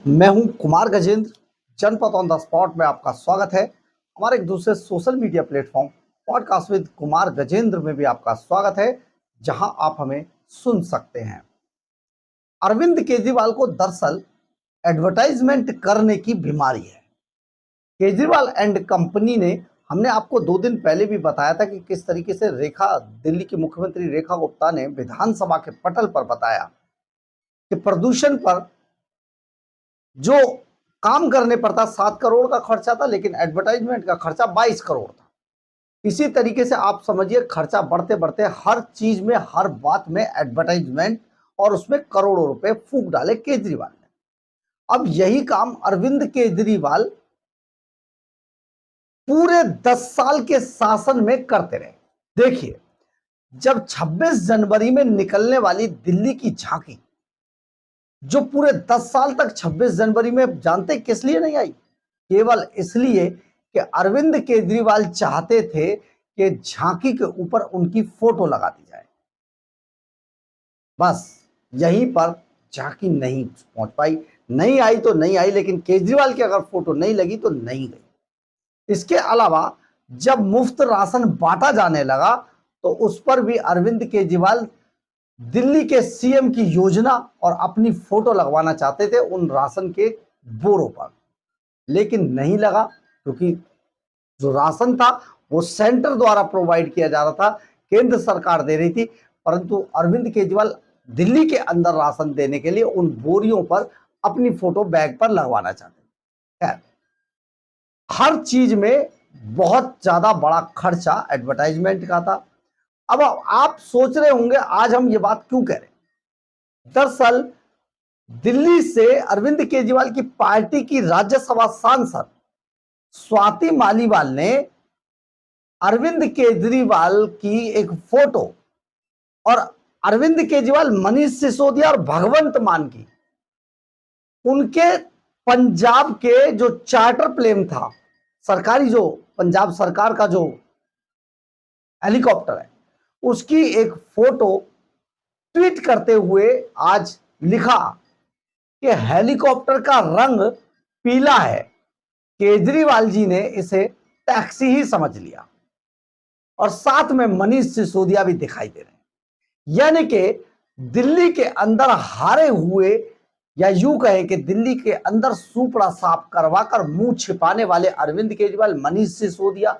मैं हूं कुमार गजेंद्र। जनपद ऑन द स्पॉट में आपका स्वागत है। हमारे एक दूसरे social media platform podcast with Kumar Gajendra में भी आपका स्वागत है, जहां आप हमें सुन सकते हैं। अरविंद केजरीवाल को दरअसल एडवर्टाइजमेंट करने की बीमारी है। केजरीवाल एंड कंपनी ने, हमने आपको 2 दिन पहले भी बताया था कि किस तरीके से दिल्ली की मुख्यमंत्री रेखा गुप्ता ने विधानसभा के पटल पर बताया कि प्रदूषण पर जो काम करने पर था 7 करोड़ का खर्चा था, लेकिन एडवर्टाइजमेंट का खर्चा 22 करोड़ था। इसी तरीके से आप समझिए, खर्चा बढ़ते बढ़ते हर चीज में, हर बात में एडवर्टाइजमेंट, और उसमें करोड़ों रुपए फूंक डाले केजरीवाल ने। अब यही काम अरविंद केजरीवाल पूरे 10 साल के शासन में करते रहे। देखिए, जब 26 जनवरी में निकलने वाली दिल्ली की झांकी, जो पूरे 10 साल तक 26 जनवरी में जानते किस लिए नहीं आई? केवल इसलिए कि अरविंद केजरीवाल चाहते थे कि झांकी के ऊपर उनकी फोटो लगा दी जाए। बस यहीं पर झांकी नहीं पहुंच पाई। नहीं आई तो नहीं आई, लेकिन केजरीवाल की अगर फोटो नहीं लगी तो नहीं गई। इसके अलावा जब मुफ्त राशन बांटा जाने लगा, तो उस पर भी अरविंद केजरीवाल दिल्ली के सीएम की योजना और अपनी फोटो लगवाना चाहते थे उन राशन के बोरों पर, लेकिन नहीं लगा, क्योंकि जो राशन था वो सेंटर द्वारा प्रोवाइड किया जा रहा था, केंद्र सरकार दे रही थी, परंतु अरविंद केजरीवाल दिल्ली के अंदर राशन देने के लिए उन बोरियों पर अपनी फोटो बैग पर लगवाना चाहते थे। खैर, हर चीज में बहुत ज्यादा बड़ा खर्चा एडवर्टाइजमेंट का था। अब आप सोच रहे होंगे आज हम ये बात क्यों कह रहे हैं। दरअसल दिल्ली से अरविंद केजरीवाल की पार्टी की राज्यसभा सांसद स्वाति मालीवाल ने अरविंद केजरीवाल की एक फोटो और अरविंद केजरीवाल, मनीष सिसोदिया और भगवंत मान की, उनके पंजाब के जो चार्टर प्लेन था, सरकारी, जो पंजाब सरकार का जो हेलीकॉप्टर है, उसकी एक फोटो ट्वीट करते हुए आज लिखा कि हेलीकॉप्टर का रंग पीला है, केजरीवाल जी ने इसे टैक्सी ही समझ लिया। और साथ में मनीष सिसोदिया भी दिखाई दे रहे हैं। यानी कि दिल्ली के अंदर हारे हुए, या यूं कहें कि दिल्ली के अंदर सुपड़ा साफ करवाकर मुंह छिपाने वाले अरविंद केजरीवाल, मनीष सिसोदिया,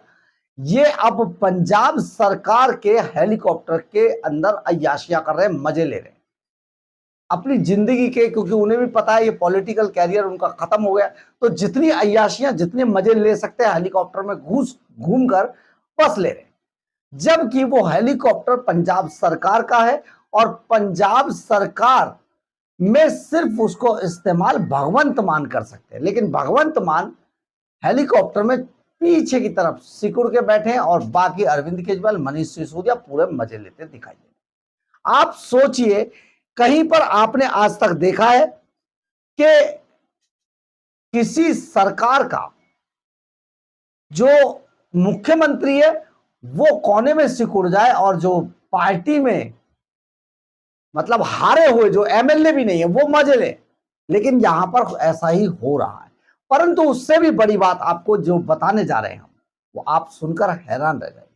ये अब पंजाब सरकार के हेलीकॉप्टर के अंदर अय्याशियां कर रहे हैं, मजे ले रहे हैं अपनी जिंदगी के, क्योंकि उन्हें भी पता है ये पॉलिटिकल कैरियर उनका खत्म हो गया। तो जितनी अय्याशियां, जितने मजे ले सकते हैं हेलीकॉप्टर में घूमकर बस ले रहे हैं। जबकि वो हेलीकॉप्टर पंजाब सरकार का है, और पंजाब सरकार में सिर्फ उसको इस्तेमाल भगवंत मान कर सकते हैं, लेकिन भगवंत मान हेलीकॉप्टर में पीछे की तरफ सिकुड़ के बैठे हैं, और बाकी अरविंद केजरीवाल, मनीष सिसोदिया पूरे मजे लेते दिखाई दे रहे। आप सोचिए, कहीं पर आपने आज तक देखा है कि किसी सरकार का जो मुख्यमंत्री है वो कोने में सिकुड़ जाए, और जो पार्टी में, मतलब हारे हुए जो एमएलए भी नहीं है, वो मजे ले। लेकिन यहां पर ऐसा ही हो रहा है। परंतु उससे भी बड़ी बात आपको जो बताने जा रहे हैं हम, वो आप सुनकर हैरान रह जाएंगे।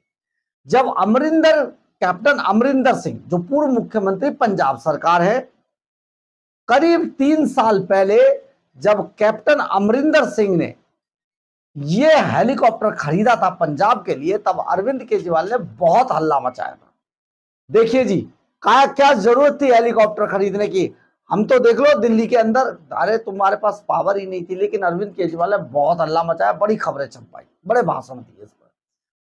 जब कैप्टन अमरिंदर सिंह, जो पूर्व मुख्यमंत्री पंजाब सरकार है, करीब 3 साल पहले जब कैप्टन अमरिंदर सिंह ने ये हेलीकॉप्टर खरीदा था पंजाब के लिए, तब अरविंद केजरीवाल ने बहुत हल्ला मचाया था। देखिए जी, क्या जरूरत थी हेलीकॉप्टर खरीदने की? हम तो देख लो दिल्ली के अंदर, अरे तुम्हारे पास पावर ही नहीं थी, लेकिन अरविंद केजरीवाल ने बहुत हल्ला मचाया, बड़ी खबरें छपाई, बड़े भाषण दिए इस पर।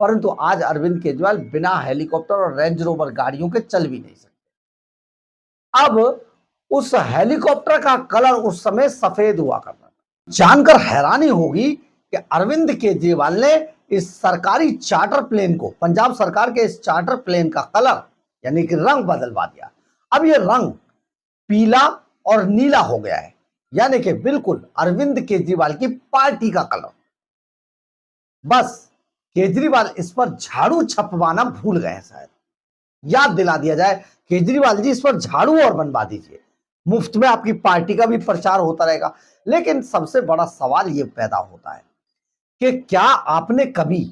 परंतु आज अरविंद केजरीवाल बिना हेलीकॉप्टर और रेंज रोवर गाड़ियों के चल भी नहीं सकते। अब उस हेलीकॉप्टर का कलर उस समय सफेद हुआ करता था। जानकर हैरानी होगी कि अरविंद केजरीवाल ने इस सरकारी चार्टर प्लेन को, पंजाब सरकार के इस चार्टर प्लेन का कलर, यानी कि रंग बदलवा दिया। अब ये रंग पीला और नीला हो गया है, यानी कि बिल्कुल अरविंद केजरीवाल की पार्टी का कलर। बस केजरीवाल इस पर झाड़ू छपवाना भूल गए, शायद याद दिला दिया जाए, केजरीवाल जी इस पर झाड़ू और बनवा दीजिए। मुफ्त में आपकी पार्टी का भी प्रचार होता रहेगा। लेकिन सबसे बड़ा सवाल ये पैदा होता है कि क्या आपने कभी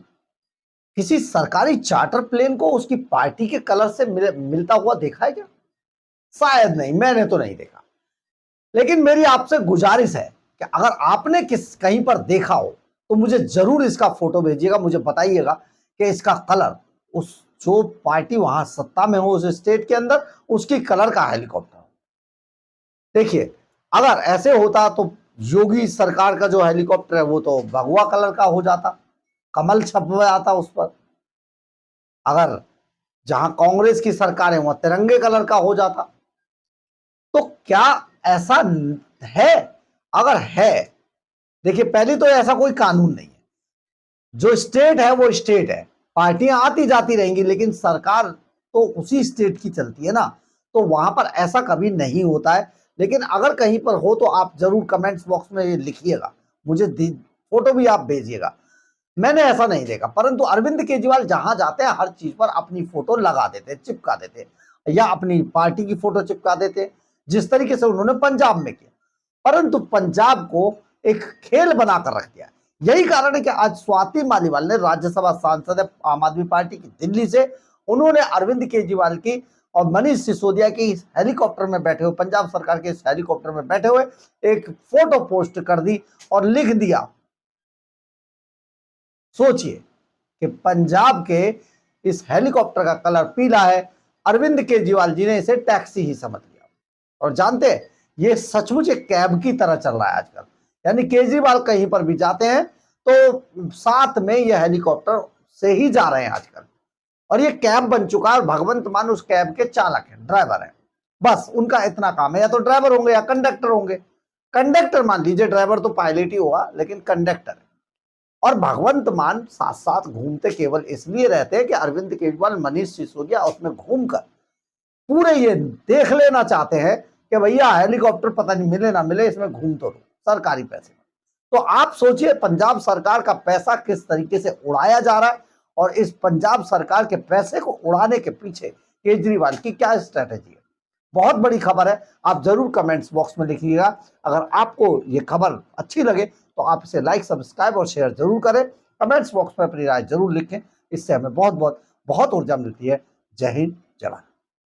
किसी सरकारी चार्टर प्लेन को उसकी पार्टी के कलर से मिलता हुआ देखा है क्या? शायद नहीं, मैंने तो नहीं देखा। लेकिन मेरी आपसे गुजारिश है कि अगर आपने कहीं पर देखा हो तो मुझे जरूर इसका फोटो भेजिएगा, मुझे बताइएगा कि इसका कलर उस जो पार्टी वहां सत्ता में हो उस स्टेट के अंदर उसकी कलर का हेलीकॉप्टर। देखिए, अगर ऐसे होता तो योगी सरकार का जो हेलीकॉप्टर है वो तो भगवा कलर का हो जाता, कमल छपवा आता उस पर। अगर जहां कांग्रेस की सरकार है वहां तिरंगे कलर का हो जाता। तो क्या ऐसा है? अगर है, देखिए पहले तो ऐसा कोई कानून नहीं है। जो स्टेट है वो स्टेट है, पार्टियां आती जाती रहेंगी लेकिन सरकार तो उसी स्टेट की चलती है ना, तो वहां पर ऐसा कभी नहीं होता है। लेकिन अगर कहीं पर हो तो आप जरूर कमेंट्स बॉक्स में लिखिएगा, मुझे फोटो भी आप भेजिएगा। मैंने ऐसा नहीं देखा, परंतु अरविंद केजरीवाल जहां जाते हैं हर चीज पर अपनी फोटो लगा देते, चिपका देते, या अपनी पार्टी की फोटो चिपका देते, जिस तरीके से उन्होंने पंजाब में किया। परंतु पंजाब को एक खेल बनाकर रख दिया। यही कारण है कि आज स्वाति मालीवाल ने, राज्यसभा सांसद है आम आदमी पार्टी की दिल्ली से, उन्होंने अरविंद केजरीवाल की और मनीष सिसोदिया की हेलीकॉप्टर में बैठे हुए, पंजाब सरकार के इस हेलीकॉप्टर में बैठे हुए एक फोटो पोस्ट कर दी और लिख दिया, सोचिए कि पंजाब के इस हेलीकॉप्टर का कलर पीला है, अरविंद केजरीवाल जी ने इसे टैक्सी ही समझ लिया। और जानते हैं, ये सचमुच एक कैब की तरह चल रहा है आजकल। यानी केजरीवाल कहीं पर भी जाते हैं तो साथ में ये हेलीकॉप्टर से ही जा रहे हैं आजकल, और ये कैब बन चुका है। भगवंत मान उस कैब के चालक हैं, ड्राइवर हैं, बस उनका इतना काम है, या तो ड्राइवर होंगे या कंडक्टर होंगे। कंडक्टर मान लीजिए, ड्राइवर तो पायलट ही होगा, लेकिन कंडक्टर है। और भगवंत मान साथ साथ घूमते केवल इसलिए रहते हैं कि अरविंद केजरीवाल, मनीष सिसोदिया उसमें घूमकर पूरे ये देख लेना चाहते हैं कि भैया हेलीकॉप्टर पता नहीं मिले ना मिले, इसमें घूम तो लो सरकारी पैसे। तो आप सोचिए पंजाब सरकार का पैसा किस तरीके से उड़ाया जा रहा है, और इस पंजाब सरकार के पैसे को उड़ाने के पीछे केजरीवाल की क्या स्ट्रेटेजी है। बहुत बड़ी खबर है, आप जरूर कमेंट्स बॉक्स में लिखिएगा। अगर आपको ये खबर अच्छी लगे तो आप इसे लाइक, सब्सक्राइब और शेयर जरूर करें। कमेंट्स बॉक्स में अपनी राय जरूर लिखें, इससे हमें बहुत बहुत बहुत ऊर्जा मिलती है। जय हिंद, जय भारत।